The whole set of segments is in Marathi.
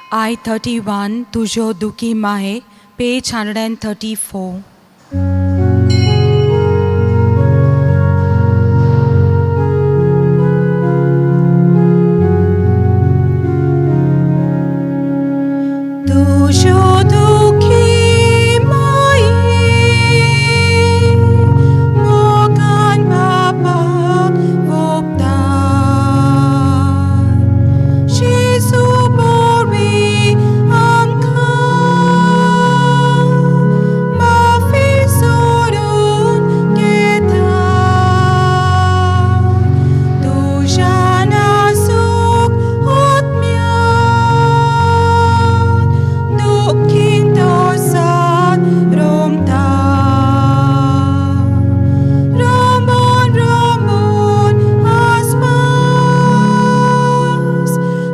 I-31 तुझो दुखी माहे, page 134. तुझो दुखी माहे, mogan Bapa voktar. Jesu bori angkau, mafisurun kita. Tujan asuk hutmian, dukin dosan romta. Ramon Ramon aspas,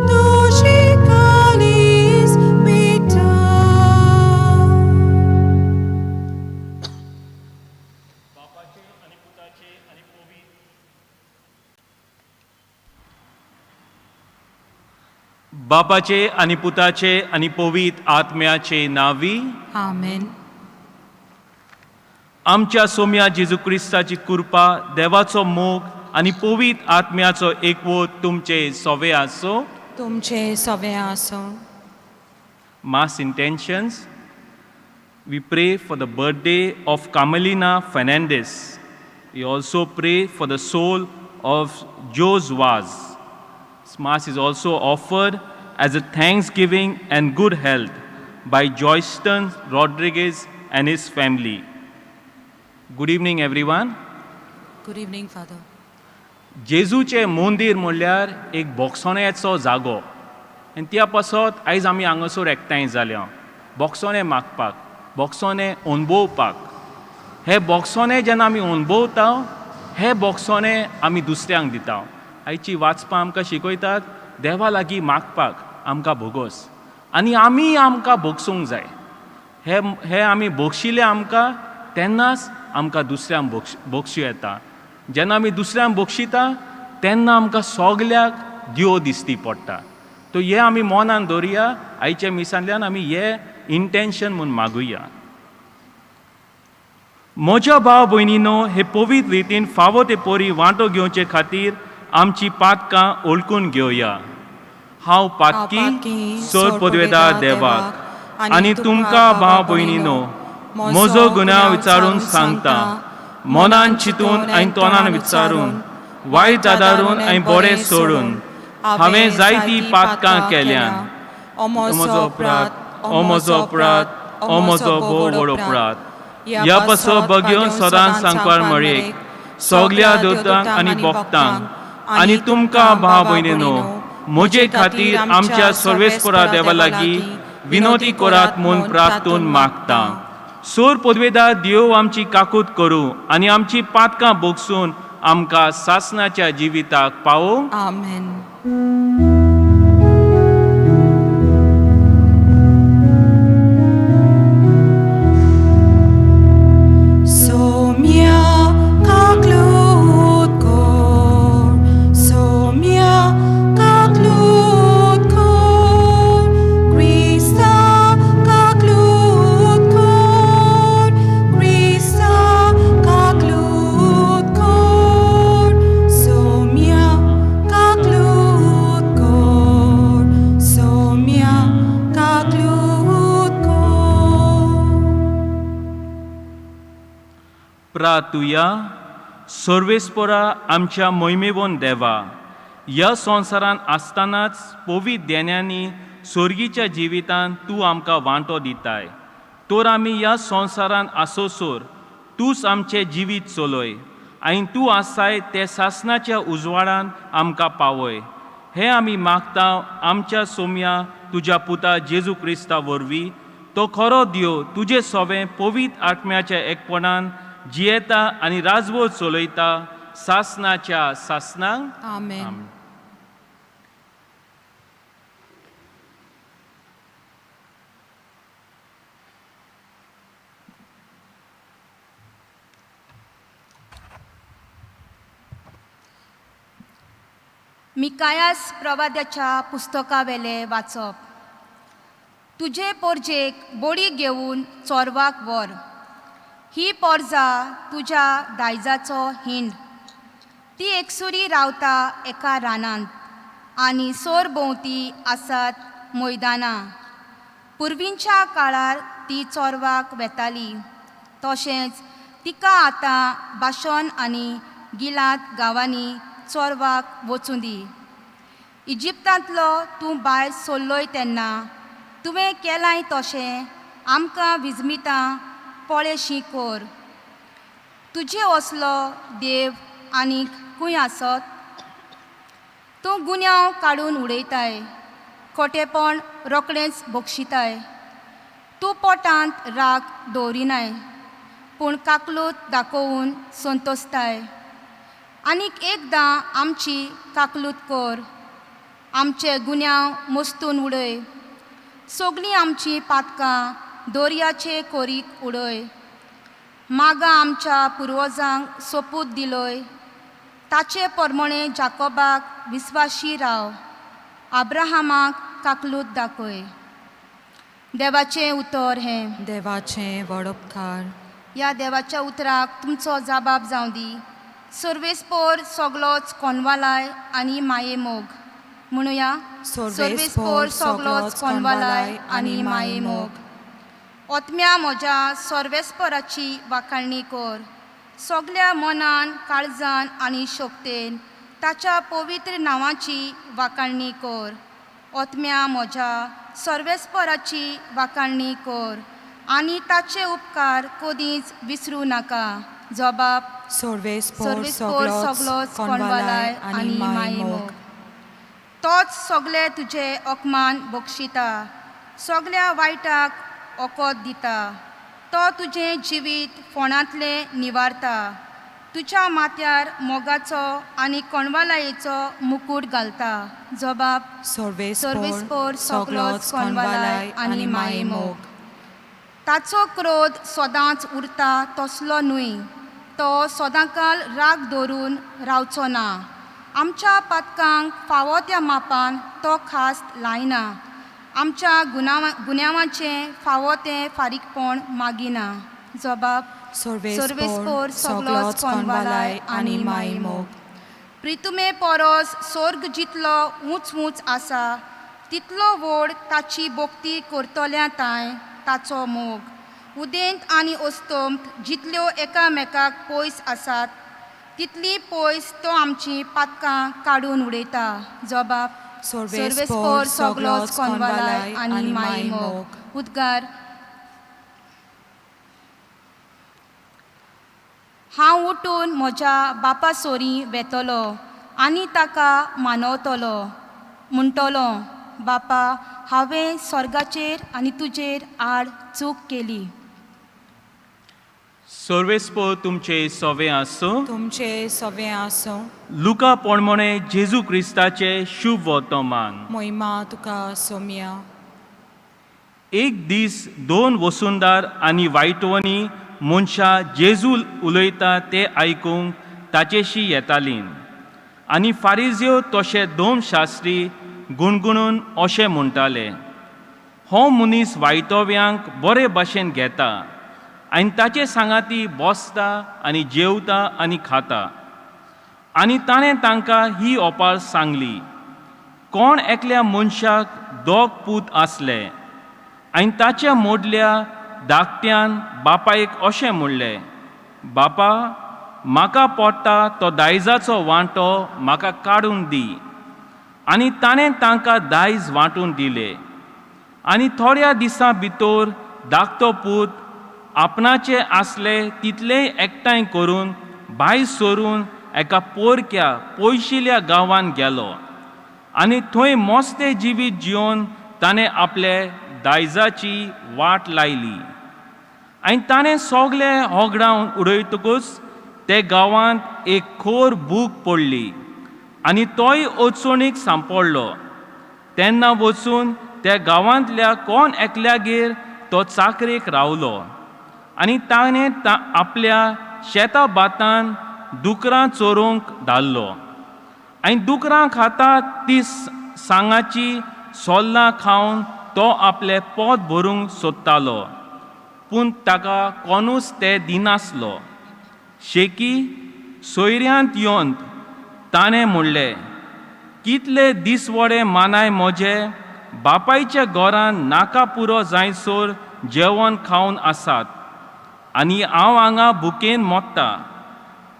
tuji kalis pita. बापाचे आणि पुताचे आणि पवित्र आत्म्याचे नावी. Amen. आमच्या सोम्या जेजू क्रिस्ताची कृपा, देवाचो मोग आणि पवित्र आत्म्याचो एकवट तुमचे सोवे आसो. तुमचे सवे आसो. Mass intentions. We pray for the birthday of Carmelina Fernandez. We also pray for the soul of Jose Vaz. This Mass is also offered as a thanksgiving and good health by Joyston Rodriguez and his family. Good evening, everyone. Good evening, Father. जेजूचे मंदिर म्हणल्यार एक बोगसोन्याचो जागो आनी त्या पासत आयज आमी हांगासर एकठांय जाल्या बोगसोने मागपाक, बोगसोने अणभवपाक. हे बोगसोने जेन्ना आमी अणभवता, हे बोगसोने आमी दुसऱ्यांक दिता. आयची वाचपां आमकां शिकयतात देवा लागीं मागपाक आमकां भोगोस आनी आमी आमकां भोगसूंक जाय. हे आमी भोगशिले आमकां तेन्नाच आमकां दुसऱ्यांक भोगसूं येता. जेन्ना आमी दुसऱ्यांक भोगशिता तेन्ना आमकां सोगल्याक देव दिश्टी पडटा. तो हे आमी मनान दवरुया. आयच्या मिसांतल्यान आमी हे इंटेंशन म्हूण मागुया. म्हज्या भाव भयणीनो, हे पवित्र रितीन फावो ते पोरी वांटो घेवचे खातीर आमची पातकां ओळखून घेवया. हांव पातकी सोर पदवेदार देवाक आनी तुमकां भाव भयणीनो म्हजो गुन्यांव विचारून सांगता. मनान चिंतून आनी तोंडान विचारून, वायट आदारून आनी बरें सोडून हांवें जायतीं पातकां केल्यान. हो म्हजो अपराध, हो म्हजो अपराध, हो म्हजो भोव व्हड अपराध. ह्या पासो बग्योन सदांच सांगपार म्हळ्येक सोगल्या दोतांक आनी भोगतांक आनी तुमकां भाव भयणीनो म्हजे खातीर आमच्या सर्वेस्परा देवा लागीं विनोदी करात म्हूण प्रार्थून मागता. सोर पदवेदार देव आमची काकूट करूं आनी आमची पातकां भोगसून आमकां सासणाच्या जिविताक पावोवंक. Amen. Somia kaklut kor, somia kaklut kor, Krista kaklut kor, Krista kaklut kor, somia kaklut kor, somia kaklut kor. प्रार्थुया. सर्वेस्परा आमच्या मोहिमेवोन देवा, ह्या संवसारान आसतनाच पवित्र देण्यांनी सोर्गीच्या जिवितान तूं आमकां वांटो दिताय. तर आमी ह्या संवसारान आसोसोर तूंच आमचें जिवीत चलय आनी तूं आसाय ते सासणाच्या उजवाडान आमकां पावय. हे आमी मागता आमच्या सोम्या तुज्या पुता जेजू क्रिस्ता वरवीं. तो खरो देव तुजें सोवें पवित्र आत्म्याच्या एकपणान जियेता आनी राजवट चलयता सासणाच्या सासणांक. Amen. मिकायास प्रवाद्याच्या पुस्तका वेले वाचप. तुजे पोरजेक बोडी घेवन चोरवाक व्हर. ही पोरजा तुज्या दायजाचो हिंड. ती एकसुरी रावता एका रानांत आनी सोर भोंवती आसात मैदानां. पुर्वींच्या काळार ती चोरवाक वेताली. तशेंच तिका आतां बाशोन आनी गिलाद गांवांनी चोरवाक वचूं दी. इजिप्तांतलो तूं भायर सरलोय तेन्ना तुवें केलांय तशें आमकां विजमितां पळेशी कोर. तुजे असलो देव आनीक खंय आसत? तूं गुन्यांव काडून उडयताय, खोटेपण रोखडेंच बक्षिताय. तूं पोटांत राग दवरिनाय, पूण काकलूत दाखोवन संतोसताय. आनीक एकदां आमची काकलूत कर, आमचे गुन्यांव मस्तून उडय. सगळीं आमचीं पातकां दर्याचे कोरीक उडय. मागां आमच्या पुर्वजांक सोपूत दिलोय, ताचे प्रमाणे जाकोबाक विस्वाशी राव, आब्राहामाक काकलूत दाखय. देवाचें उतर हें. देवाचें व्हड उपकार. ह्या देवाच्या उतराक तुमचो जबाब जावं दी. सर्वेस्पोर सगळोच कोनवालाय आनी माये मोग. म्हणुया, सर्वेस्पोर सगळोच कोनवालाय आनी माये मोग. ओतम्या म्हज्या सर्वेस्पराची वाखाणणी कर. सगळ्या मनान, काळजान आनी शक्तेन ताच्या पवित्र नांवाची वाखाणणी कर. ओतम्या म्हज्या सर्वेस्पराची वाखाणणी कर आनी ताचे उपकार कधीच विसरूं नाका. जबाब, सर्वेस्पोर सगळोच कोनवालाय आनी माये मोग. तोच सगळे तुजे ओकमान बक्षिता, सगळ्या वायटाक ओकोद दिता. तो तुजें जिवीत फोंडांतलें निवारता. तुज्या माथ्यार मोगाचो आनी कोणवालायेचो मुकूट घालता. जबाब, सर्वेस्पोर सगळोच कोनवालाय आनी माये मोग. ताचो क्रोध सदांच उरता तसलो न्हय. तो सदांकाल राग धरून रावचो ना. आमच्या पातकांक फावो त्या मापान तो खास्त लायना. आमच्या गुन्यांवाचें फावो तें फारीकपण मागिना. जबाब, सर्वेस्पोर सगळोच कोनवालाय आनी माये मोग. प्रितुमे परस स्वर्ग जितलो ऊंच आसा तितलो व्हड ताची भोक्ती करतल्या तांय ताचो मोग. उदेंत आनी अस्तंत जितल्यो एकामेकाक पयस आसात तितली पयस तो आमचीं पातकां काडून उडयता. जबाब, सर्वेस्पोर सगळोच कोनवालाय आनी माये मोग. उद्गार. हांव उठून म्हज्या बापा सोरी वेतलो आनी ताका मानवतलो. म्हणटलो, बापा, हांवें स्वर्गाचेर आनी तुजेर आड चूक केली. सर्वेस्पोर तुमचे सोवे आसूं. तुमचे सोवे आसूं. लुका पोरमोणे जेजू क्रिस्ताचे शुभ वर्तमान. मोहिमा तुका सोम्या. एक दीस दोन वसुंदार आनी वायटवणी मनशां जेजू उलयता ते आयकूंक ताचेशी येतालीं. आनी फारिझेव तशे दोन शास्त्री गुणगुणून अशें म्हणटाले, हो मनीस वायटव्यांक बरे भाशेन घेता आनी ताचे सांगाती बसता आनी जेवता आनी खाता. आनी ताणें तांकां ही ओपार सांगली, कोण एकल्या मनशाक दोग पूत आसले आनी ताच्या मोडल्या धाकट्यान बापायक अशें म्हणलें, बापा, म्हाका पडटा तो दायजाचो वांटो म्हाका काडून दी. आनी ताणें तांकां दायज वांटून दिलें. आनी थोड्या दिसां भितर धाकटो पूत आपणाचे आसले तितलेय एकठांय करून भायर सरून एका पोरक्या पयशिल्ल्या गांवांत गेलो. आनी थंय मोस्तें जिवीत जिवन ताणें आपले दायजाची वाट लायली. आनी ताणें सगळें होगडावन उडयतकूच ते गांवांत एक खोर भूक पडली आनी तोय अडचणीक सांपडलो. तेन्ना वचून त्या गांवांतल्या कोण एकल्यागेर तो चाकरेक रावलो. आनी ताणें आपल्या शेता भातान दुकरां चोरूंक धाडलो. आनी दुकरां खाता ती सांगाची सोल्लां खावन तो आपले पोट भरूंक सोदतालो पूण ताका कोणूच ते दिनासलो. शेकी सोयऱ्यांत येवन ताणें म्हणलें, कितले दिसवडे मानाय म्हजे बापायच्या घरान नाका पुरो जायसर जेवण खावन आसात आनी हांव हांगा भुकेन मोडटा.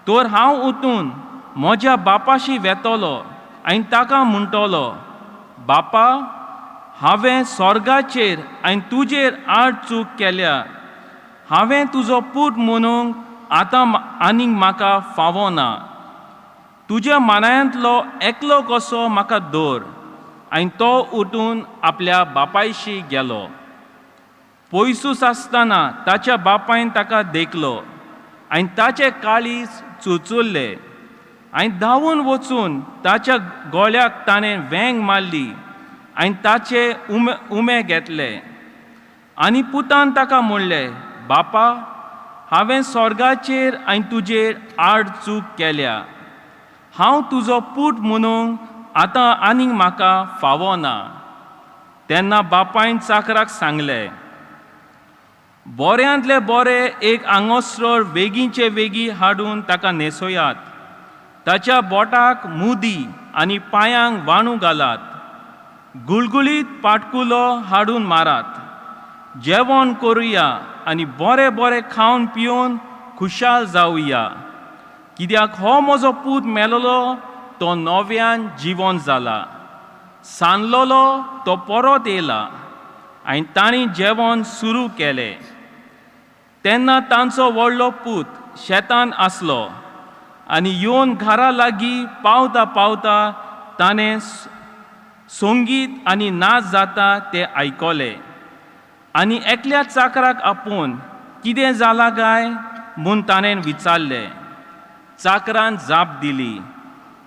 तर हांव उठून म्हज्या बापाशी वेतलो आनी ताका म्हणटलो, बापा, हांवें स्वर्गाचेर आनी तुजेर आड चूक केल्या. हांवें तुजो पूत म्हणूंक आतां आनीक म्हाका फावो ना. तुज्या मानायांतलो एकलो कसो म्हाका दवर. आनी तो उठून आपल्या बापायशी गेलो. पयसूस आसतना ताच्या बापायन ताका देखलो आनी ताचे काळीज चुचुल्ले. आनी धांवून वचून ताच्या गोळ्याक ताणें वेंग मारली आनी ताचे उमे घेतले. आनी पुतान ताका म्हणलें, बापा, हांवें स्वर्गाचेर आनी तुजेर आड चूक केल्या. हांव तुजो पूत म्हणूंक आतां आनीक म्हाका फावो ना. तेन्ना बापायन चाकराक सांगलें, बऱ्यांतले बरें एक आंगोस्रोर वेगीचे वेगी हाडून ताका न्हेसोयात. ताच्या बोटाक मुदी आनी पांयांक वाणू घालात. गुळगुळीत पाटकुलो हाडून मारात. जेवण करुया आनी बरें बरें खावन पिवन खुशाल जावया. कित्याक हो म्हजो पूत मेलोलो तो नव्यान जिवंत जाला. सांडलोलो तो परत येयला. आनी तांणी जेवण सुरू केलें. तेन्ना तांचो व्हडलो पूत शेतान आसलो आनी येवन घरा लागीं पावता पावता ताणें संगीत आनी नाच जाता तें आयकलें. आनी एकल्या चाकराक आपूण कितें जालां काय म्हूण ताणें विचारलें. चाकरान जाप दिली,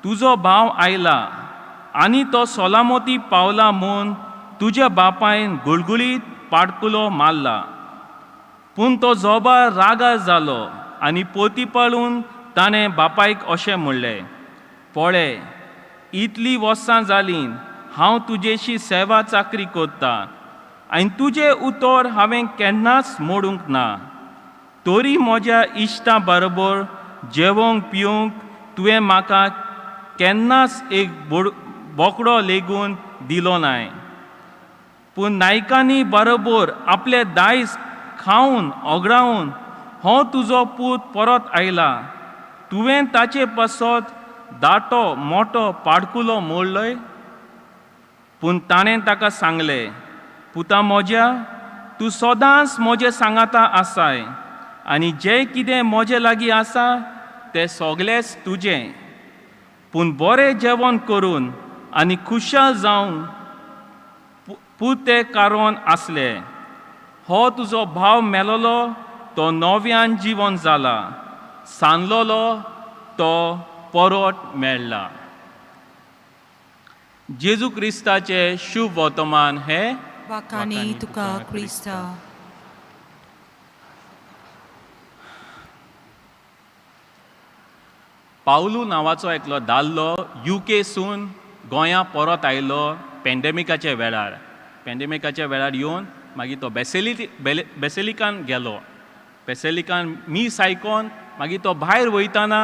तुजो भाव आयला आनी तो सोलामती पावला म्हूण तुज्या बापायन गुळगुळीत पाटकुलो मारला. पूण तो जोबार रागार जालो आनी पोती पळून ताणें बापायक अशें म्हणलें, पळय, इतलीं वर्सां जालीं हांव तुजेशी सेवा चाकरी करता आनी तुजें उतर हांवें केन्नाच मोडूंक ना. तरी म्हज्या इश्टां बरोबर जेवंक पिवंक तुवें म्हाका केन्नाच एक बोकडो लेगून दिलो नाय. पूण नायकांनी बरोबर आपले दायज खावन ओगडावन हो तुजो पूत परत आयला. तुवें ताचे पासत दाटो मोठो पाडकुलो मोडलोय. पूण ताणें ताका सांगलें, पुता म्हज्या, तूं सदांच म्हजे सांगाता आसाय आनी जें कितें म्हजे लागीं आसा तें सगळेंच तुजें. पूण बरें जेवण करून आनी खुशाल जावन पूत तें कारोन आसलें. हो तुजो भाव मेलोलो तो नव्यान जिवंत जाला. सांडलोलो तो परत मेळ्ळा. जेजू क्रिस्ताचें शुभ वर्तमान हे वाकानी तुका क्रिस्ता. पावलू नांवाचो एकलो दादलो UK सून गोंयां परत आयलो पॅन्डेमिकाच्या वेळार. पॅन्डेमिकाच्या वेळार येवन मागीर तो बेसेलिकान गेलो. बेसेलिकान आयकोन मागीर तो भायर वयताना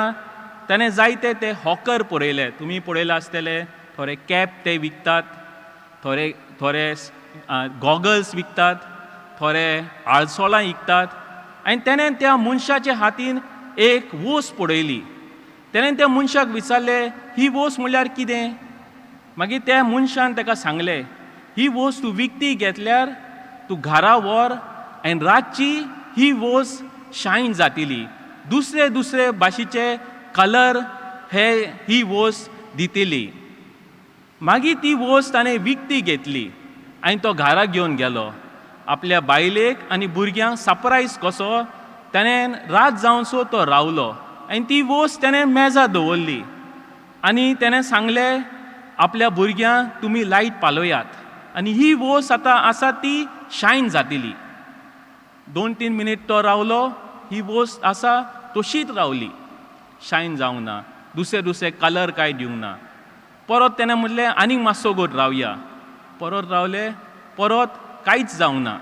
ताणें जायते ते हॉकर पळयले. तुमी पळयले आसतले, थोडे कॅप ते विकतात, थोडे गॉगल्स विकतात, थोडे आळसोळां विकतात. आनी ताणें त्या मनशाच्या हातीन एक वोस पळयली. ताणें त्या मनशाक विचारलें, ही वोस म्हणल्यार कितें? मागीर त्या मनशान ताका सांगलें, ही वोस तूं विकती घेतल्यार तूं घरा व्हर आनी रातची ही वोस शायन जातली. दुसरे दुसरे भाशेचे कलर ही वोस दितली. मागीर ती वोस ताणें विकती घेतली आनी तो घरा घेवन गेलो. आपल्या बायलेक आनी भुरग्यांक सरप्रायज कसो ताणें रात जावनसो तो रावलो आनी ती वोस ताणें मेजार दवरली. आनी ताणें सांगलें आपल्या भुरग्यांक, तुमी लायट पालयात आनी ही वोस आतां आसा ती शायन जातली. 2-3 मिनीट तो रावलो, ही वोस आसा तशीच रावली, शायन जावंक ना, दुसरे दुसरे कलर कांय दिवंक ना. परत ताणें म्हणलें आनीक मातसो गोट रावया. परत रावले, परत कांयच जावंक ना.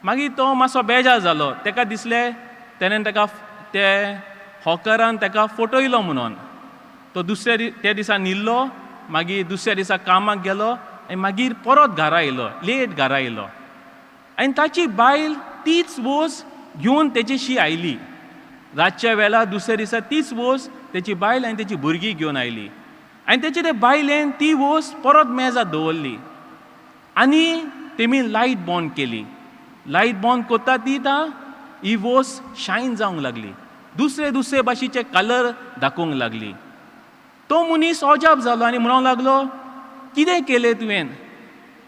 मागीर तो मातसो बेजार जालो. ताका दिसलें तेणें ताका ते हॉकरान ताका फटयलो म्हणून. तो त्या दिसा न्हिदलो, मागीर दुसऱ्या दिसा कामाक गेलो आनी मागीर परत घरा येयलो, लेट घरा येयलो. आनी ताची बायल तीच वोस घेवन तेचेशी आयली. रातच्या वेळार दुसऱ्या दिसा तीच वोस तेची बायल आनी तेची भुरगीं घेवन आयली. आनी तेचे ते बायलेन ती वोस परत मेजात दवरली आनी तेमी लायट बंद केली. लायट बंद कोत्ता ही वोस शायन जावंक लागली. दुसरे भाशेचे कलर दाखोवंक लागली. तो मनीस अजाप जालो आनी म्हणूंक लागलो, कितें केलें तुवें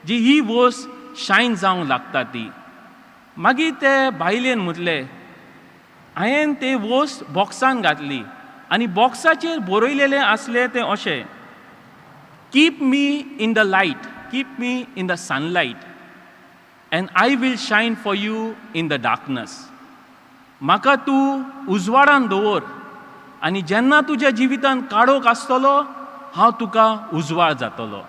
जी ही वोस शायन जावंक लागता ती. मागीर ते बायलेन म्हटलें, हांवें ते वोस बॉक्सान घातली आनी बॉक्साचेर बरयलेलें आसलें तें अशें, keep me in the light, keep me in the sunlight and I will shine for you in the darkness. म्हाका तूं उजवाडान दवर आनी जेन्ना तुज्या जिवितांत काळोख आसतलो हांव तुका उजवाड जातलो.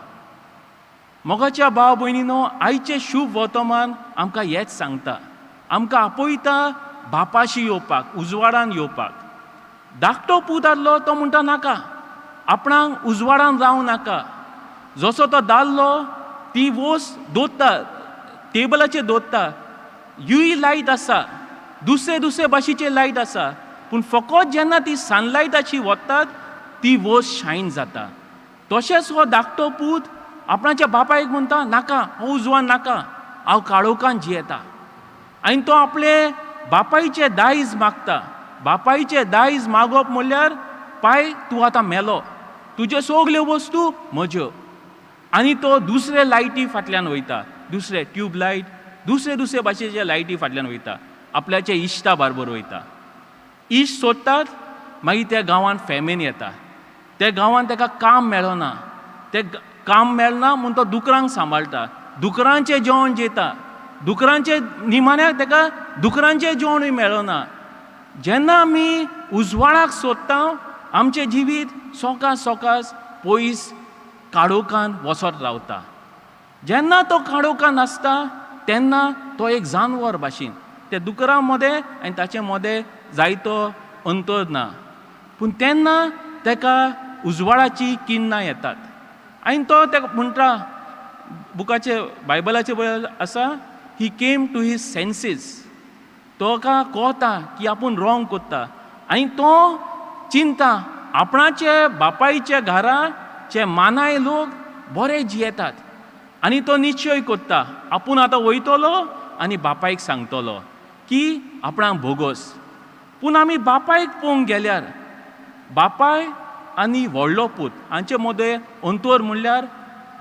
मोगाच्या भाव भयणीनो, आयचें शुभ वर्तमान आमकां हेंच सांगता. आमकां आपयता बापाशी येवपाक, उजवाडान येवपाक. धाकटो पूत आसलो तो म्हणटा नाका, आपणाक उजवाडान रावंक नाका. जसो तो दादलो ती वोस दवरता, टेबलाचेर दवरता. ह्यूय लायट आसा, दुसरे भाशेचे लायट आसा, पूण फकत जेन्ना ती सनलायटाची वतात ती वोस शायन जाता. तशेंच हो धाकटो पूत आपणाच्या बापायक म्हणटा, नाका, हो उजवाड नाका, हांव काळोखान जियेता. आनी तो आपले बापायचे दायज मागता. बापायचे दायज मागप म्हणल्यार, पाय तूं आतां मेलो, तुज्यो सगल्यो वस्तू म्हज्यो. आनी तो दुसरे लायटी फाटल्यान वयता, दुसरे ट्यूबलायट, दुसरे भाशेचे लायटी फाटल्यान वयता, आपल्याच्या इश्टा बरोबर वयता. इश्ट सोदतात, मागीर त्या गांवांत फॅमीन येता. त्या गांवांत ताका काम मेळना. ते काम मेळना म्हूण तो दुकरांक सांबाळटा, दुकरांचें जेवण जेता. दुकरांचे निमाण्याक ताका दुकरांचें जेवणूय मेळना. जेन्ना आमी उजवाडाक सोदता, आमचें जिवीत सोकास पयस काळोखान वचत रावता. जेन्ना तो काळोखान आसता तेन्ना तो एक जानवर भाशेन, त्या दुकरां मदें आनी ताचे मदें जायतो अंतर ना. पूण तेन्ना ताका उजवाडाची किन्नां येतात. आनी तो ताका म्हणटा, बुकाचे बायबलाचे वयर आसा, ही केम टू हीज सेन्सीस. तोका कळटा की आपूण रॉंग करता आनी तो चिंता, आपणाचे बापायच्या घराचे मानाय लोक बरे जियेतात. आनी तो निश्चय करता, आपूण आतां वयतलो आनी बापायक सांगतलो की आपणाक भोगोस. पूण आमी बापायक पळोवंक गेल्यार, बापाय आनी व्हडलो पूत हांचे मदें अंतर म्हणल्यार,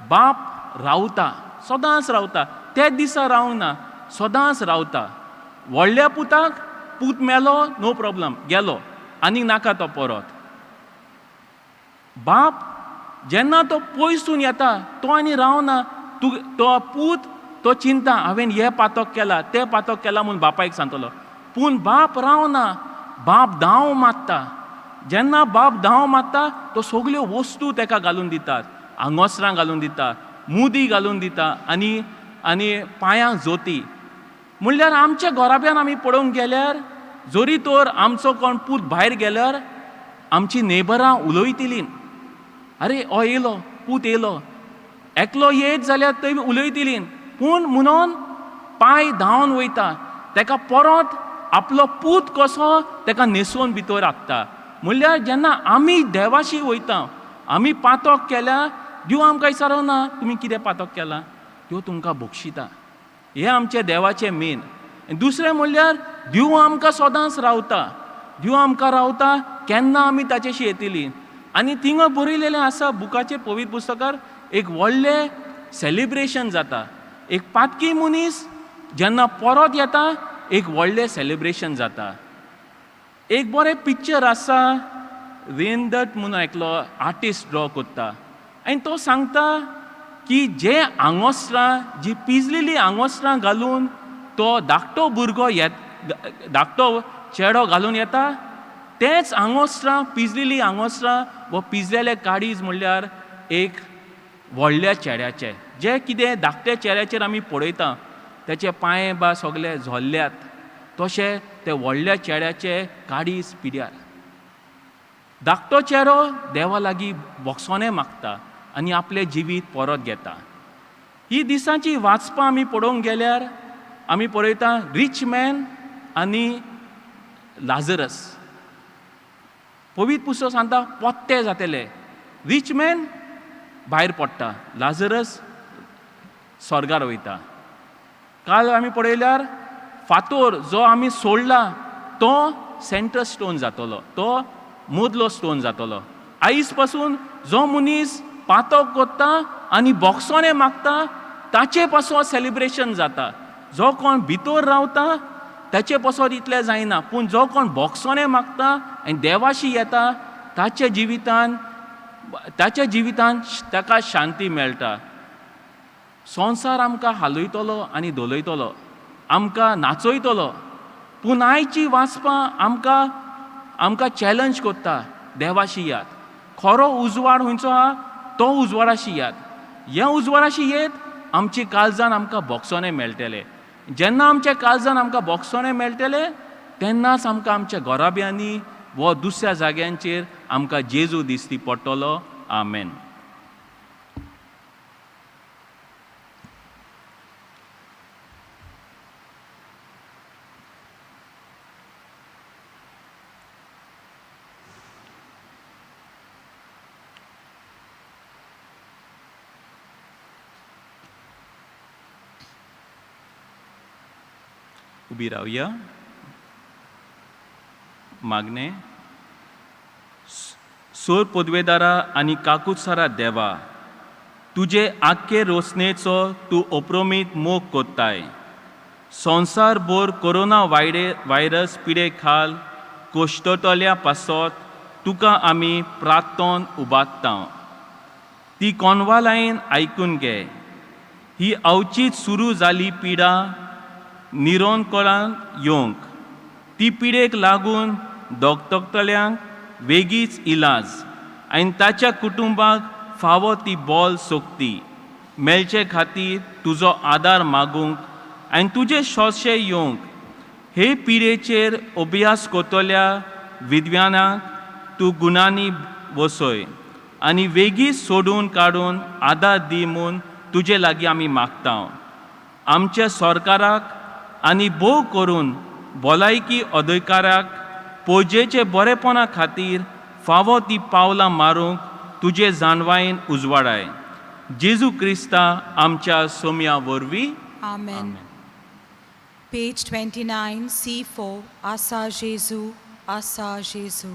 बाप रावता, सदांच रावता. तेच दिसा रावंक ना, सदांच रावता. व्हडल्या पुताक पूत मेलो, नो प्रॉब्लम, गेलो, आनीक नाका तो परत. बाप जेन्ना तो पयसून येता तो आनी रावना. तो पूत तो चिंता, हांवें हे पातक केला, ते पातक केला म्हूण बापायक सांगतलो. पूण बाप रावना, बाप धांव मारता. जेन्ना बाप धांव मारता तो सगल्यो वस्तू ताका घालून दितात. आंगोसरां घालून दिता, मुदी घालून दिता आनी पांयांक जोती. म्हणल्यार आमच्या घोराब्यान आमी पळोवंक गेल्यार, जोरी तर आमचो कोण पूत भायर गेल्यार आमची नेबरां उलयतलीं, अरे हो येयलो, पूत येयलो. एकलो येत जाल्यार थंय उलयतलीं. पूण म्हणून पांय धांवन वयता, ताका परत आपलो पूत कसो ताका न्हेसोवन भितर हाडटा. म्हणल्यार जेन्ना आमी देवाशी वयता, आमी पातक केल्या, देव आमकां विचारना तुमी कितें पातक केलां, देव तुमकां बक्षिता. हें आमचें देवाचें मेन. दुसरें म्हणल्यार देव आमकां सदांच रावता. देव आमकां रावता केन्ना आमी ताचेशी येतलीं. आनी थिंगा बरयलेलें आसा बुकाचे पवित्र पुस्तकार, एक व्हडलें सेलिब्रेशन जाता. एक पातकी मनीस जेन्ना परत येता, एक व्हडलें सेलिब्रेशन जाता. एक बरें पिक्चर आसा, रेनडट म्हणून एकलो आर्टिस्ट ड्रॉ करता. आनी तो सांगता की जे आंगोसरां, जी पिजलेलीं आंगोसरां घालून तो धाकटो भुरगो धाकटो चेडो घालून येता, तेच आंगोसरां, पिजलेलीं आंगोसरां वो पिजलेले काडीज म्हणल्यार एक व्हडल्या चेड्याचे जे कितें धाकट्या चेड्याचेर आमी पळयता तेचे पांय बा सगळे झोल्ल्यात तशें ते व्हडल्या चेड्याचे काडीस पिड्यार. धाकटो चेडो देवा लागीं बोगसोने मागता आनी आपलें जिवीत परत घेता. ही दिसांची वाचपां आमी पळोवंक गेल्यार आमी पळयता रीच मॅन आनी लाजरस. पवित्र पुस्तक सांगता पोत्ते जातले. रीच मॅन भायर पडटा, लाजरस स्वर्गार वयता. काल आमी पळयल्यार फातोर जो आमी सोडला तो सेंटर स्टोन जातलो, तो मदलो स्टोन जातलो. आयज पासून जो मनीस पातो कोत्ता आनी बोगसोने मागता ताचे पासून सेलिब्रेशन जाता. जो कोण भितर रावता ताचे पासून इतलें जायना, पूण जो कोण बोगसोने मागता आनी देवाशी येता ताच्या जिवितान ताका शांती मेळटा. संवसार आमकां हालयतलो आनी दोलयतलो, आमकां नाचयतलो, पूण आयची वाचपां आमकां चॅलेंज कोत्ता देवाशी यात. खरो उजवाड खंयचो आहा तो उजवाडाशी यात. ह्या उजवाडाशी येत आमची काळजान आमकां बोगसोने मेळटले. जेन्ना आमच्या काळजान आमकां बोगसोने मेळटले तेन्नाच आमकां आमच्या घोराब्यांनी वो दुसऱ्या जाग्यांचेर आमकां जेजू दिसती पडटलो. आमेन. उबी रावया. मागणे. सोर पदवेदारा आनी काकुत्सारा देवा, तुजे आख्खे रोसणेचो तूं अप्रोमीत मोग कोत्ताय. संवसारभर कोरोना व्हायरस पिडे खाल कोश्टतल्या पासत तुका आमी प्रार्थोन उबारता. ती कोनवालायन आयकून घे. ही अवचीत सुरू जाली पिडा निरोनकोळान येवंक. ती पिडेक लागून दोगतोगतल्यांक वेगीच इलाज आनी ताच्या कुटुंबाक फावो ती बोल सोंकती मेळचे खातीर तुजो आदार मागूंक आनी तुजे सोंसे येवंक. हे पिडेचेर अभ्यास कोतल्या विद्वानांक तूं गुणांनी वसय आनी वेगीच सोडून काडून आदार दी म्हूण तुजे लागीं आमी मागता. आमच्या सरकाराक आनी भोव करून भलायकी अधिकाराक पोजेचे बरेपणा खातीर फावो ती पावलां मारूंक तुजे जाणवायेन उजवाडाय. जेजू क्रिस्ता आमच्या सोम्या वरवीं. Amen. Page 29, C4, Asa Jesu, Asa Jesu.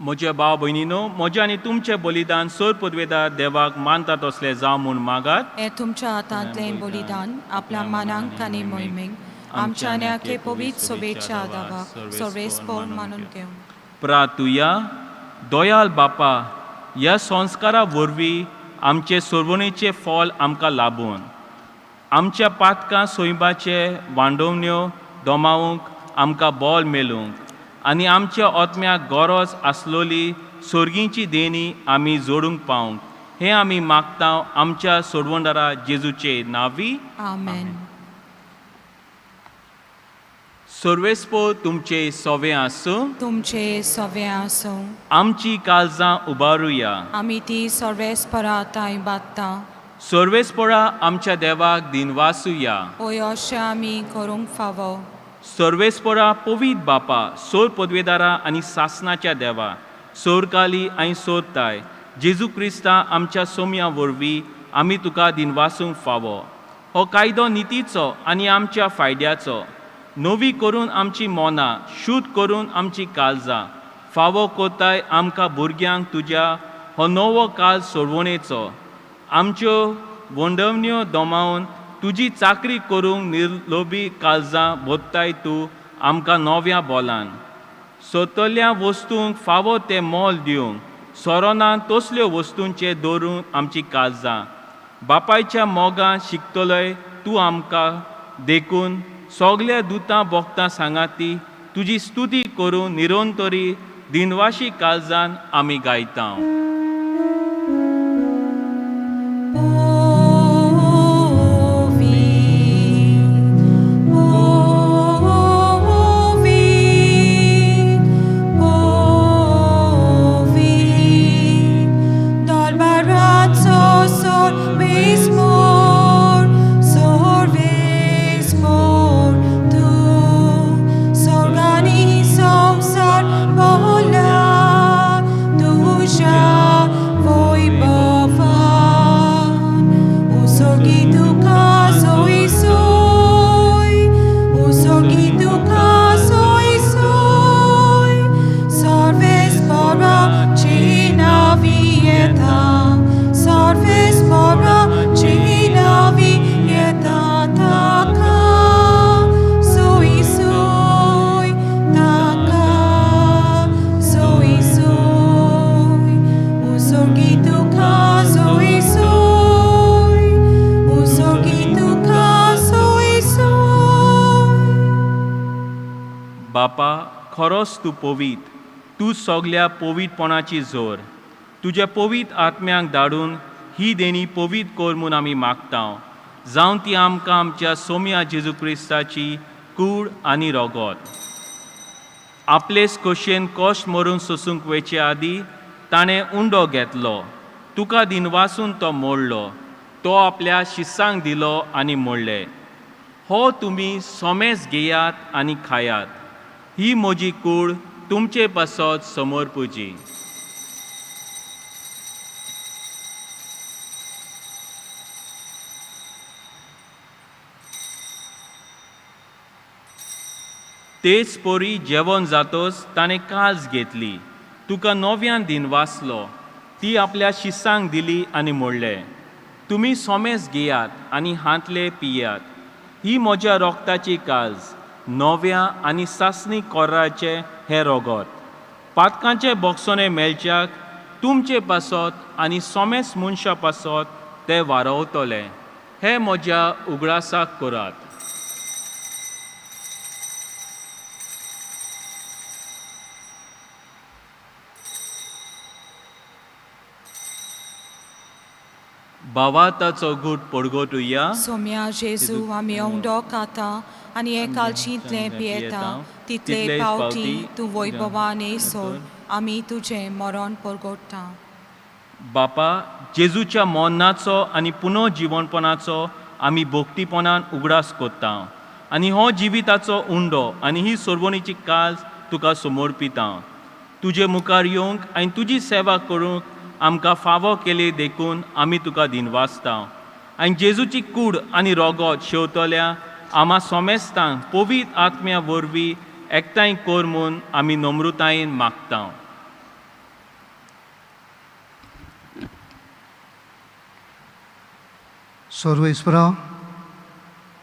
म्हज्या भाव भयणीनो, म्हजें आनी तुमचें बलिदान सोर पदवेदार देवाक मानतात असलें जावं म्हूण मागात. हे तुमच्या हातांतलें बलिदान आपल्या मानांक आनी मोहिमेक आमच्या आनी पवित्र सोबेच्या आदाराक सर्वेस्पर मानून घेवन. प्रार्थुया. दयाल बापा, ह्या संस्कारा वरवीं आमचे सोडवणेचें फळ आमकां लाबून आमच्या पातकां सोयबाचे वांडोवण्यो दोमावूंक आमकां बोल मेळूंक आनी आमच्या आत्म्याक गरज आसलोली सोर्गींची देणी आमी जोडूंक पावंक हें आमी मागता आमच्या सोडवंडरा जेजूचे नांवी. आमेन. सर्वेस्पो तुमचे सोवे आसूं. तुमचे सवे आसूं. आमची काळजां उबारुया. आमी ती सर्वेस्पराताय बात्ता. सर्वेस्परा आमच्या देवाक दिनवासुया. ओय अशें आमी करूंक फावो. सर्वेस्परा पवित बापा सोर पदवेदारा आनी सासनाच्या देवा सोरकाली आनी सोरताय जेजू क्रिस्ता आमच्या सोम्या वरवीं आमी तुका दिनवासूंक फावो. हो कायदो नितीचो आनी आमच्या फायद्याचो. नवी करून आमची मोना शुद्ध करून आमची काळजां फावो कोताय आमकां भुरग्यांक तुज्या हो नवो काळ सोडवणेचो. आमच्यो वंडवण्यो दोमावन तुजी चाकरी करूंक निर्लोभी काळजां भोत्ताय तूं आमकां नव्या बोलान. सोतल्या वस्तूंक फावो तें मोल दिवंक सोरोनान तसल्यो वस्तूंचे दवरून आमची काळजां बापायच्या मोगां शिकतलोय तूं आमकां देखून सगल्या दुतां भोगतां सांगाती तुजी स्तुती करून निरोंतरी दिनवाशी काळजान आमी गायता. बापा खरोच तूं पवीत. तूं सगल्या पवितपणाची जोर. तुज्या पवीत आत्म्यांक धाडून ही देणी पवीत कर म्हूण आमी मागता. जावं ती आमकां आमच्या सोम्या जेजू क्रिस्ताची कूड आनी रोगोत. आपलेच खोशेन कश्ट मरून सोसूंक वयचे आदीं ताणें उंडो घेतलो. तुका दिनवासून तो मोडलो. तो आपल्या शिस्सांक दिलो आनी मोडले. हो तुमी सोमेस घेयात आनी खायात. ही म्हजी कूड तुमचे पासत समोर पुजी. तेच पोरी जेवण जातोच ताणें काज घेतली. तुका नव्यान दिनवासलो. ती आपल्या शिस्सांक दिली आनी मोडले. तुमी सोमेस घेयात आनी हांतले पियात. ही म्हज्या रोगताची काज नव्या आनी सासणी कोर्राचे हे रोगोत. पातकांचे बोगसोने मेलच्याक तुमचे पासत आनी सोमेस मनशा पासत ते वारवतले. हे म्हज्या उगडासाक करात. बाबा ताचो गूट पडगोटुया. सोम्या जेजू आमी ओंगडो खाता आनी एकालशींतलें पियेता तितले पावटी तूं वैभवान येसोर आमी तुजें मरण परगोडटा. बापा जेजूच्या मोन्नाचो आनी पुनर्जीवनपणाचो आमी भोक्तीपणान उगडास कोत्ता आनी हो जिविताचो उंडो आनी ही सोडवणीची काज तुका समर्पिता. तुजे मुखार येवंक आनी तुजी सेवा करूंक आमकां फावो केले देखून आमी तुका दिनवासता. आनी जेजूची कूड आनी रोगोत शेवतल्या आमा सोमेस्तांक पवीत आत्म्या वरवीं एकठांय कर म्हूण आमी नम्रतायेन मागता. सर्वेस्परा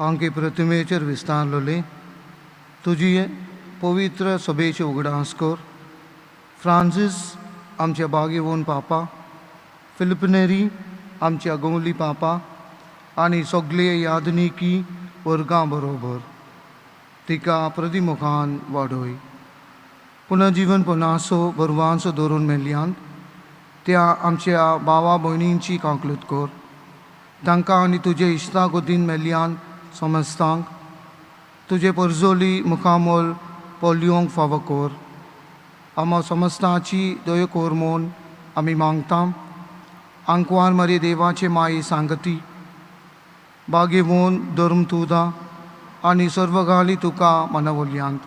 आमगे प्रतिमेचेर विस्तारलोले तुजी पवित्र सभेचे उगडास कर. फ्रांसीस आमच्या बागेवोन पापा, फिलिपनेरी आमच्या गोंवली पापा आनी सगळे यादनिकी वर्गां बरोबर तिका प्रतिमुखान वाडोय. पुनर्जीवन पुनासो बरवांसो दवरून मेल्यांत त्या आमच्या भावा भयणींची कांकलूत कर. तांकां आनी तुजे इश्टां वतीन मेल्यांत समजतांक तुजे परजोली मुखामोल पोलियोंक फावो कर. आमा समस्तांची दयो कोर म्हूण आमी मागतां. आंकवार मरे देवाचे माये सांगती बागेवून धर्म तुदा आनी सर्वगाली तुका मनवल्यांत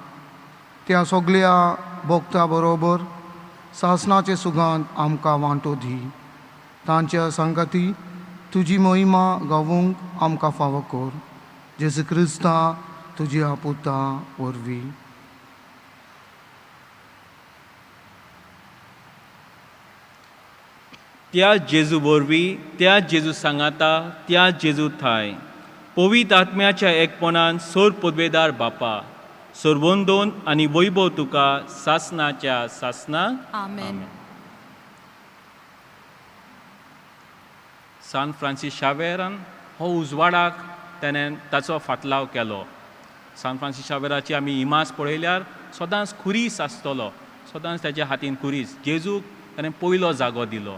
त्या सगळ्या भोगता बरोबर सासणाचे सुगांत आमकां वांटो दी. तांच्या संगती तुजी महिमा गावूंक आमकां फावो कर. जेजू क्रिस्ता तुज्या पुता वरवीं. त्या जेजू वरवीं, त्या जेजू सांगाता, त्या जेजू थाय पवित्र आत्म्याच्या एकपणान सोर पदवेदार बापा सोरबोंदोन आनी वैभव तुका सासनाच्या सासनाक आमेन. सान फ्रांसीस शावेरान हो उजवाडाक ताणें ताचो फाटलाव केलो. सान फ्रांसीस शावेराची आमी इमास पळयल्यार सदांच खुरीस आसतलो, सदांच ताच्या हातीन खुरीस. जेजूक ताणें पयलो जागो दिलो.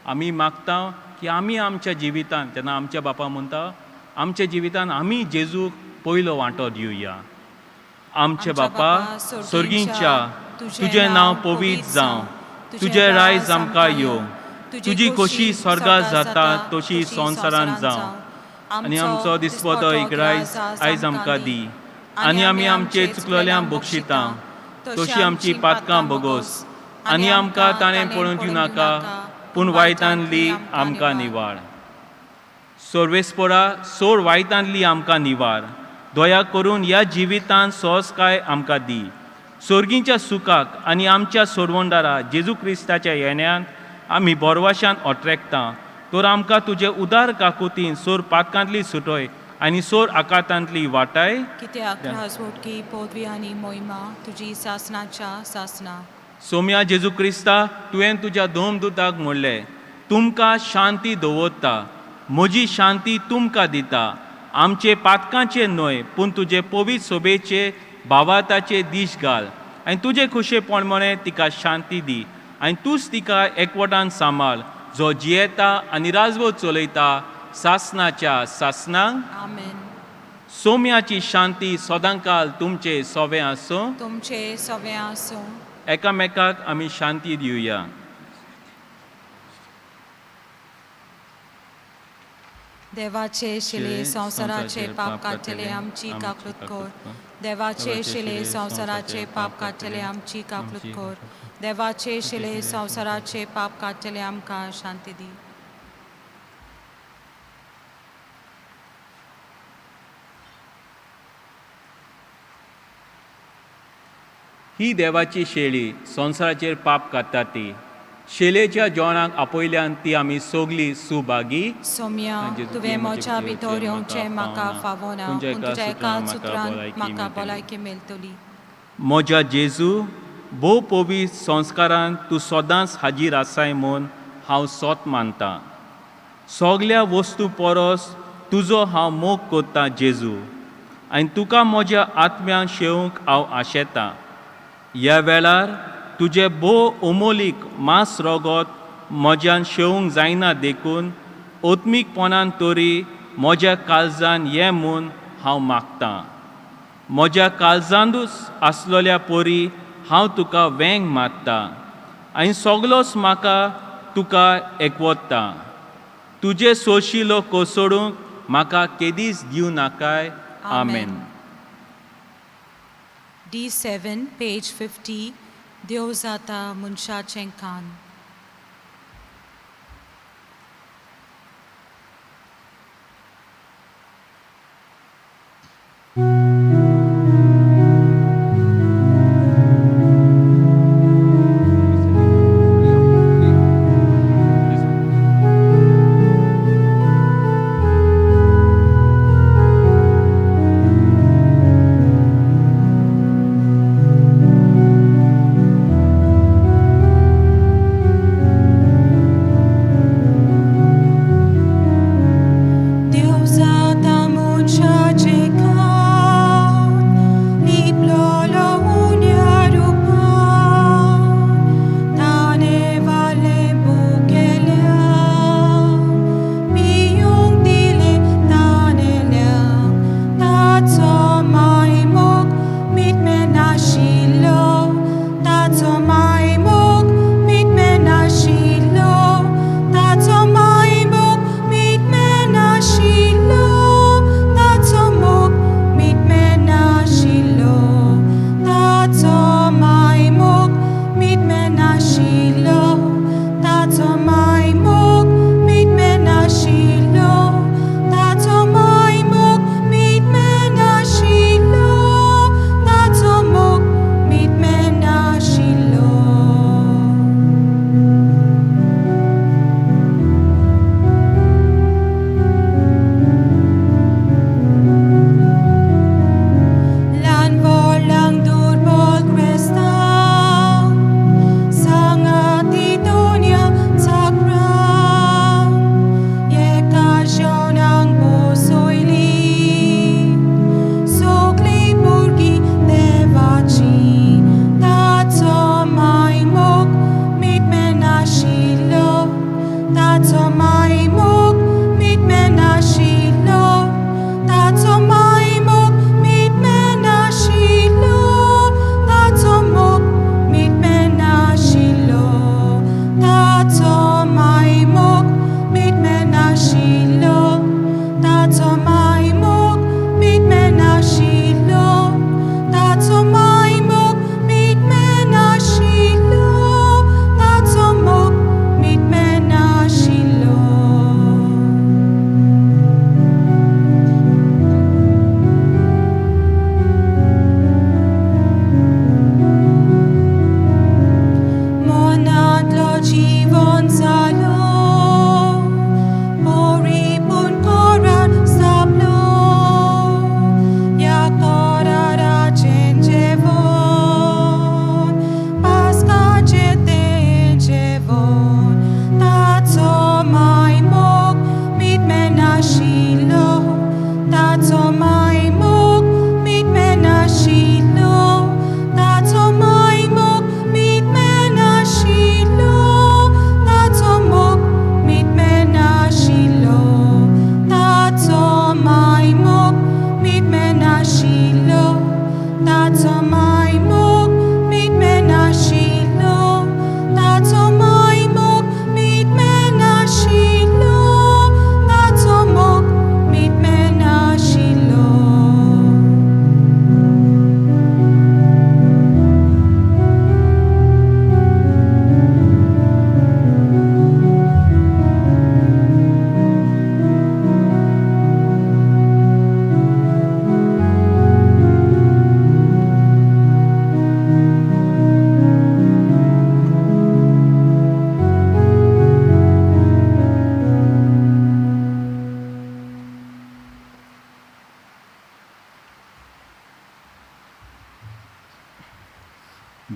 आमी मागता की आमी आमच्या जिवितान, तेन्ना आमच्या बापा म्हणटा आमच्या जिवितान आमी जेजूक पयलो वांटो दिवया. आमचे बापा सर्गींच्या तुजें नांव पवित्र जावं, तुजें रायज आमकां येवं, तुजी खोशी स्वर्गांत जाता तशी संवसारांत जावं. आनी आमचो दिसपतो एक रायज आयज आमकां दी. आनी आमी आमचे चुकलोल्यांक बक्षिता तशी आमची पातकां बोगोस. आनी आमकां ताणें पळोवन दिवं नाका पूण वायटांतली आमकां निवाड. सर्वेस्परा सोर वायटांतली आमकां निवाड. दया करून ह्या जिवितांत सोंसकाय आमकां दी. सर्गींच्या सुखाक आनी आमच्या सोरवंडारा जेजू क्रिस्ताच्या येण्यान आमी बोरवाशान ओट्रेकता. तर आमकां तुजे उदार काकुतीन सोर पातकांतली सुटोय आनी सोर आकांतांतली वाटाय. कित्याक राजवटकी पदवी आनी मोहिमा तुजी सासनाच्या सासना. सोम्या जेजू क्रिस्ता, तुवें तुज्या दोमदूताक म्हणलें तुमकां शांती दवरता, म्हजी शांती तुमकां दिता. आमचे पातकांचे न्हय पूण तुजे पवित्र सोबेचे भावाताचे दीश घाल आनी तुजे खुशेपण म्हणे तिका शांती दी. आनी तूंच तिका एकवटान सांबाळ जो जियेता आनी राजवट चलयता सासनाच्या सासनांक. आमेन. सोम्याची शांती सदांकाल तुमचे सोवे आसूं. तुमचे सवे आसूं. एकामेकाक आमी शांती दिवया. देवाचे शिले संवसाराचे पाप काडटले आमची काकलूत कर. देवाचे शिले संवसाराचे पाप काडटले आमची काकलूत कर. देवाचे शिले संवसाराचे पाप काडटले आमकां शांती दी. ही देवाची शेळी संवसाराचेर पाप काडटा ती. शेलेच्या जेवणाक आपयल्यान ती आमी सगली सुभागी. सोम्या तुवें म्हज्या भितर येवचें म्हाका फावना पूण तुज्या एका सुत्रान म्हाका भलायकी मेळटली. म्हज्या जेजू, भोव पवित्र संस्कारांत तूं सदांच हाजीर आसाय म्हूण हांव सोत मानतां. सगल्या वस्तू परस तुजो हांव मोग कोत्तां जेजू आनी तुका म्हज्या आत्म्यान शेवंक हांव आशेतां. ह्या वेळार तुजे भोव अमोलीक मांस रोगोत म्हज्यान शेवंक जायना देखून ओत्मीकपणान तरी म्हज्या काळजान ये म्हूण हांव मागतां. म्हज्या काळजांतूच आसलोल्या परी हांव तुका वेंग मारतां आनी सगलोच म्हाका तुका एकवत्ता. तुजे सोशिलो कोसळूंक म्हाका केदीच दिवं नाकाय. आमेन. D7 page 50 देव जाता मनशाचें कान. नाशिल्लो ताचो मायमोग मीठ मेनाशिल्लो ताचो मायमोग मीठ मेनाशिल्लो ताचो मोग मीठ मेनाशिल्लो Lan volang durbol cresta Sanga titonia sakra Yekasyon ang puso'y Sukli burgi devachi Tatso maymog mit menashilo Tatso maymog mit menashilo Tatso maymog mit menashilo Tatso mog mit menashilo Tatso maymog mit menashilo Tatso maymog mit menashilo Tatso maymog mit menashilo Tatso mog mit menashilo Monadlo জীবন salo Poripun korat sablo Yakorara chenjevon Paska chenjevon Tatso maymog mit menashilo Tatso maymog mit menashilo Tatso maymog mit menashilo Tatso mog mit menashilo Tatso maymog mit menashilo Tatso maymog mit menashilo Tatso maymog mit menashilo Tatso mog mit menashilo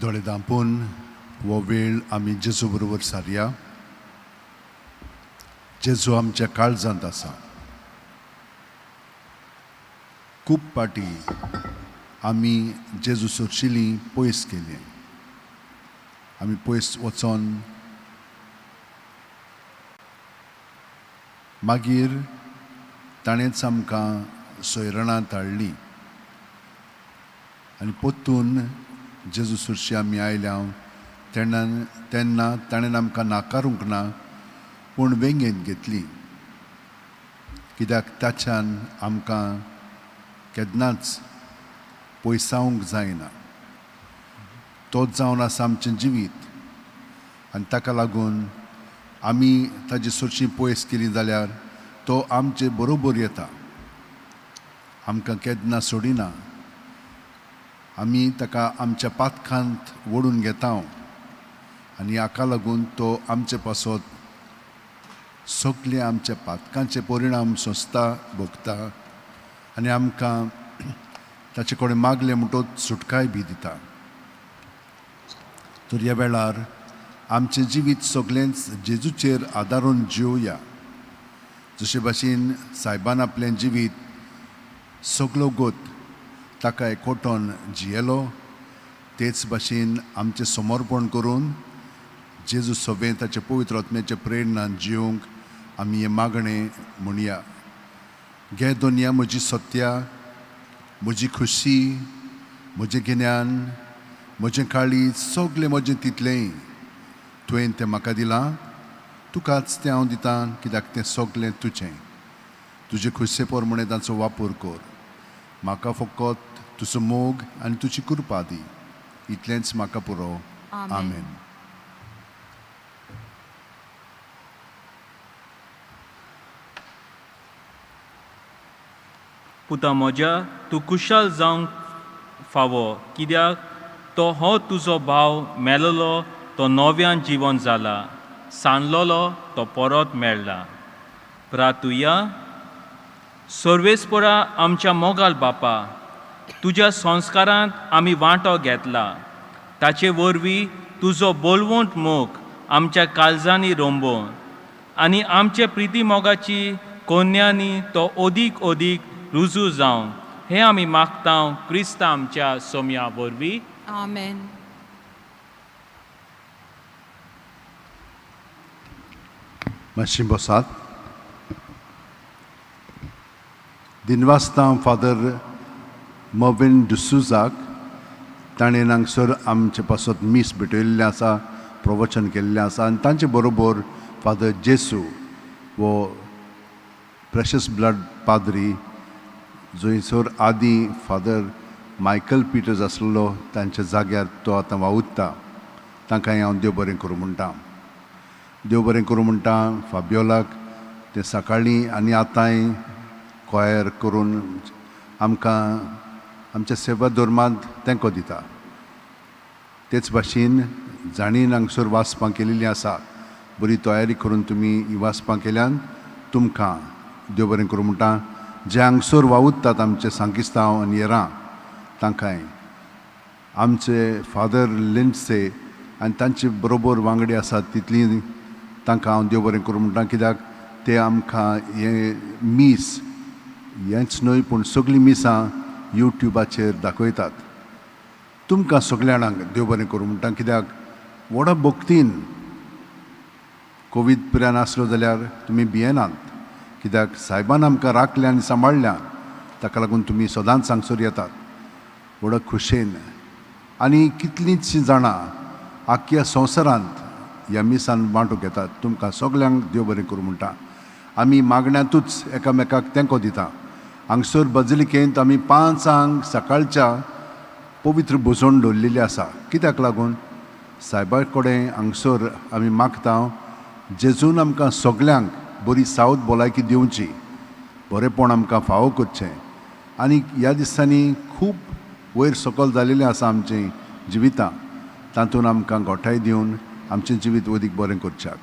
दोळे धांपून हो वेळ आमी जेजू बरोबर सारया जेजू आमच्या काळजांत आसा खूब पाटी आमी जेजू सोडशिल्ली पयस केली आमी पयस वचोन मागीर ताणेंच आमकां सोयरणांत हाडली आनी पोत्तून जेजू सुरशी आमी आयल्या तेन्ना ताणें आमकां नाकारूंक ना पूण वेंगेन घेतली कित्याक ताच्यान आमकां केन्नाच पयसावंक जायना तोच जावन आसा आमचें जिवीत आनी ताका लागून आमी ताजी सुरशी पयस केली जाल्यार तो आमचे बरोबर येता आमकां केन्ना सोडिना आमी ताका आमच्या पातखांत ओडून घेता आनी हाका लागून तो आमचे पासत सगळे आमच्या पातकांचे परिणाम सोंसता भोगता आनी आमकां ताचे कडेन मागले म्हणटच सुटकाय बी दिता तर ह्या वेळार आमचें जिवीत सगळेंच जेजूचेर आदारून जिवया जशे भाशेन सायबान आपलें जिवीत सगळो गोत ताका एकवटोन जियेलो तेच भाशेन आमचें समर्पण करून जेजू सोबे ताचे पवित्र आत्म्याचे प्रेरणान जिवंक आमी हें मागणें म्हणया घे दोनिया म्हजी सत्या म्हजी खुशी म्हजें गिन्यान म्हजें काळीज सगळें म्हजें तितलेंय तुवें तें म्हाका दिलां तुकाच तें हांव दितां कित्याक तें सगळें तुजें तुजे खुशे प्रमाणें ताचो वापर कर म्हाका फकत तुजो मोग आनी तुजी कृपा दी इतलेंच म्हाका पुरो आमेन पुता म्हज्या तूं कुशाल जावंक फावो कित्याक तो हो तुजो भाव मेलोलो तो नव्यान जिवन जाला सांडलोलो तो परत मेळ्ळा प्रार्थुया सर्वेस्परा आमच्या मोगाल बापा तुज्या संस्कारांत आमी वांटो घेतला ताचे वरवीं तुजो बोलवंत मोग आमच्या काळजांनी रोंबोवन आनी आमचे प्रिती मोगाची कोन्यांनी तो ओदीक रुजू जावं हें आमी मागता क्रिस्त आमच्या सोम्या वरवीं Amen. मातशी बसात. दिनवासता फादर मॉविन डुसूजाक ताणें हांगसर आमचे पासत मीस भेटयल्लें आसा प्रवचन केल्लें आसा आनी तांचे बरोबर फादर जेसू वो प्रेशस ब्लड पाद्री जंयसर आदी फादर मायकल पिटर्स आसलेलो तांच्या जाग्यार तो आतां वावुरता तांकांय हांव देव बरें करूं म्हणटा. देव बरें करूं म्हणटा फाबियोलाक ते सकाळीं आनी आतांय कोयर करून आमकां आमच्या सेवा धर्मांत तेंको दिता. तेच भाशेन जाणीन हांगसर वाचपां केलेलीं आसा बरी तयारी करून तुमी ही वाचपां केल्यान तुमकां देव बरें करूं म्हणटा. जे हांगसर वावुरतात आमचे सांकिस्तांव आनी येरां तांकांय आमचे फादर लिंडसे आनी तांचे बरोबर वांगडी आसात तितलीं तांकां हांव देव बरें करूं म्हणटा कित्याक ते आमकां हे मीस हेंच न्हय पूण सगळीं मिसां यूट्यूबाचेर दाखयतात. तुमकां सगळ्या जाणांक देव बरें करूं म्हणटा कित्याक व्हडा भक्तीन कोवीड पिरान आसलो जाल्यार तुमी भियेनात कित्याक सायबान आमकां राखलें आनी सांबाळल्या ताका लागून तुमी सदांच हांगसर येतात व्हडा खुशेन. आनी कितलींचशीं जाणां आख्या संवसारांत ह्या मिसान वांटो घेतात. तुमकां सगल्यांक देव बरें करूं म्हणटा. आमी मागण्यांतूच एकामेकाक तेंको दिता. हांगसर बजलिकेंत आमी 5 सकाळच्या पवित्र बुजोवन दवरलेली आसा. कित्याक लागून सायबा कडेन हांगसर आमी मागता जेजून आमकां सगल्यांक बरी सावथ भलायकी दिवची बरेपण आमकां फावो करचें. आनी ह्या दिसांनी खूब वयर सकयल जालेलें आसा आमचें जिवितां तातूंत आमकां घोटाय दिवन आमचें जिवीत अदीक बरें करच्याक.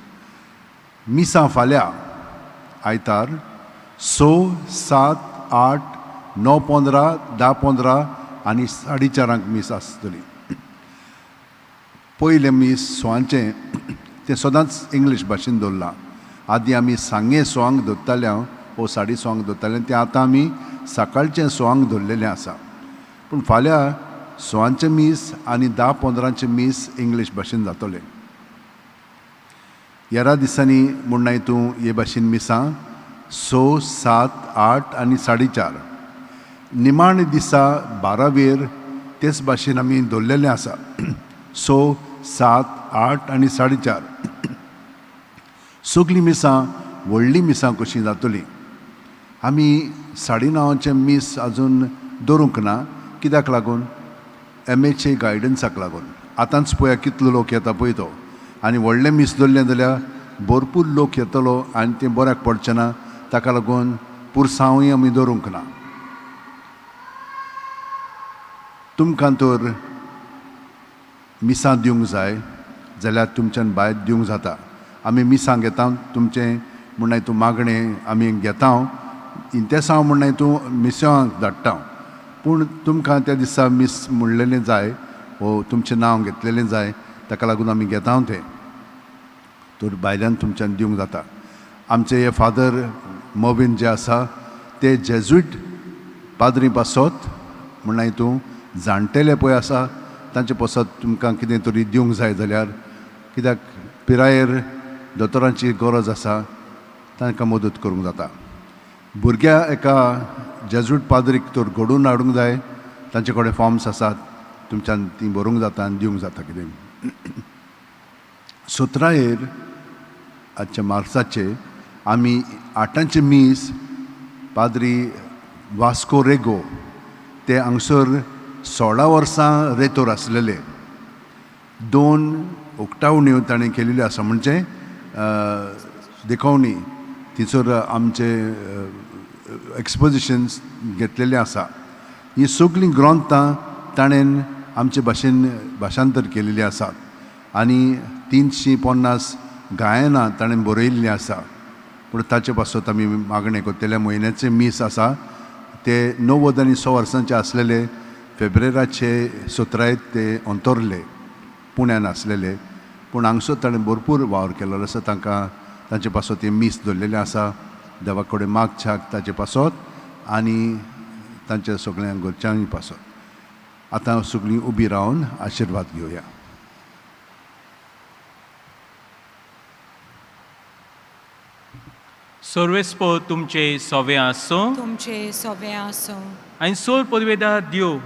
मिसां फाल्यां आयतार 6, 7, 8, 9, 15, 10, 15 आनी 4:30 मीस आसतली. पयलें मीस 6 तें सदांच इंग्लीश भाशेन दवरलां. आदीं आमी सांगे 6 दवरताले वो 6:30 दवरताले तें आतां आमी सकाळचें 6 दवरलेलें आसा. पूण फाल्यां 6 मीस आनी 10-15 मीस इंग्लीश भाशेन जातले. येरा दिसांनी म्हणना हितून हे भाशेन मिसां 6, 7, 8 आनी 4:30 निमाणे दिसा 12 वेर तेच भाशेन आमी दवरलेलें आसा. 6, 7, 8 आनी 4:30 सगलीं मिसां व्हडलीं मिसां कशीं जातलीं. आमी 9:30 मीस आजून दवरूंक ना कित्याक लागून MHA गायडन्साक लागून. आतांच पळया कितलो लोक येता पळय तो. आनी व्हडलें मीस दवरलें जाल्यार भरपूर लोक येतलो आनी तें बऱ्याक पडचें ना ताका लागून पुरसांवूय आमी दवरूंक ना. तुमकां तर मिसां दिवंक जाय जाल्यार तुमच्यान भायर दिवंक जाता. आमी मिसां घेता तुमचें म्हणना हितून मागणें आमी घेता इंतेसांव म्हणना हितून मिसांक धाडटा. पूण तुमकां त्या दिसा मीस म्हणलेलें जाय वो तुमचें नांव घेतलेलें जाय ताका लागून आमी घेता तें तर भायल्यान तुमच्यान दिवंक जाता. आमचे हे फादर मॉविन जे आसा ते जेजुईट पाद्री पासत म्हणना हितून जाणटेले पळय आसा तांचे पासत तुमकां कितें तरी दिवंक जाय जाल्यार कित्याक पिरायेर दोतोरांची गरज आसा तांकां मदत करूंक जाता. भुरग्या एका जेजुईट पाद्रीक तर घडोवन हाडूंक जाय तांचे कडेन फॉर्म्स आसात तुमच्यान ती बरोवंक जाता आनी दिवंक जाता कितें. 17 आजच्या मार्चाचे आमी 8 मीस पाद्री वास्को रेगो ते हांगसर 16 वर्सां रेतोर आसलेले. 2 उक्तावण्यो ताणें केलेल्यो आसा म्हणजे देखोवणी थंयसर आमचे एक्सपोजिशन्स घेतलेले आसा. ही सगळीं ग्रंथां ताणें आमचे भाशांतर केलेली आसात आनी 350 गायनां ताणें बरयल्लीं आसा. पूण ताचे पासत आमी मागणें करतले म्हयन्याचे मीस आसा ते 90 आनी 100 वर्सांचे आसलेले फेब्रेराचे 17 ते अंतरले पुण्यान आसलेले. पूण हांगसर ताणें भरपूर वावर केल्लो आसा. तांचे पासत हे मीस दवरलेले आसा. देवा कडेन मागच्याक ताचे पासत आनी तांच्या सगळ्या घरच्यांनी पासत. आतां सगळीं उबी रावन आशिर्वाद घेवया. सर्वेस्पो तुमचे सोवे आसो तुमचे सोवे आसो. आनी सोर पदवेदार देव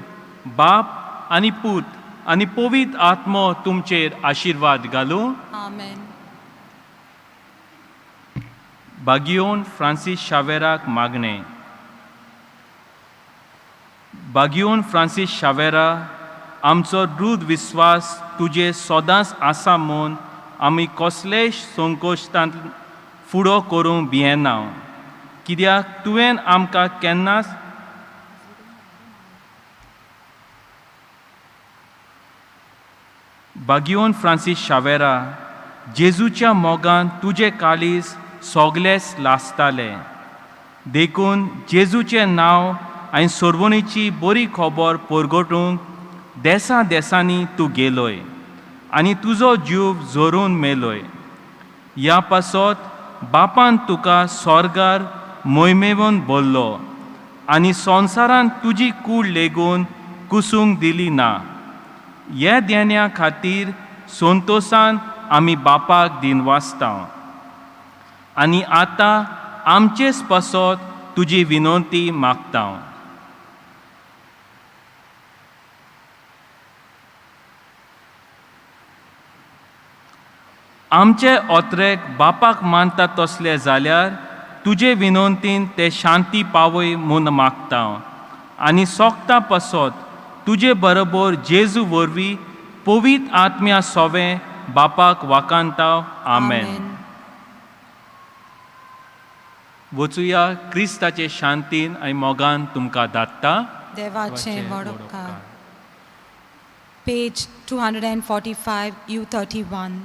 बाप आनी पूत आनी पवित्र आत्मो तुमचेर आशिर्वाद घालूं. आमेन. बागियोन फ्रांसीस शावेराक मागणें. बागियोन फ्रांसीस शावेरा, आमचो दृढ विस्वास तुजे सदांच आसा म्हूण आमी कसलेय संकोश्टांत फुडो करूंक भियेना. कित्याक तुवें आमकां केन्नाच बागियोन फ्रांसीस शावेरा, जेजूच्या मोगान तुजे काळीज सोगलेच लासताले. देखून जेजूचें नांव आनी सोर्बोनीची बरी खबर परगटूंक देसा देसांनी तूं गेलोय आनी तुजो जीव जोरून मेलोय. ह्या पासत बापान तुका स्वर्गार मोहिमेवन बोल्लो आनी संवसारान तुजी कूड लेगून कुसूंक दिली ना. हे देण्या खातीर संतोशान आमी बापाक दिनवासता आनी आतां आमचेच पासत तुजी विनंती मागता. आमचे ओत्रेक बापाक मानता तसले जाल्यार तुजे विनंतीन ते शांती पावय म्हूण मागता आनी सोगता पासत तुजे बरोबर जेजू वरवीं पवित्र आत्म्या सोवें बापाक वाकांता. आमेन. वचुया क्रिस्ताचे शांतीन आनी मोगान तुमकां धाडटा. देवाचे वडोपकार. Page 245 U31.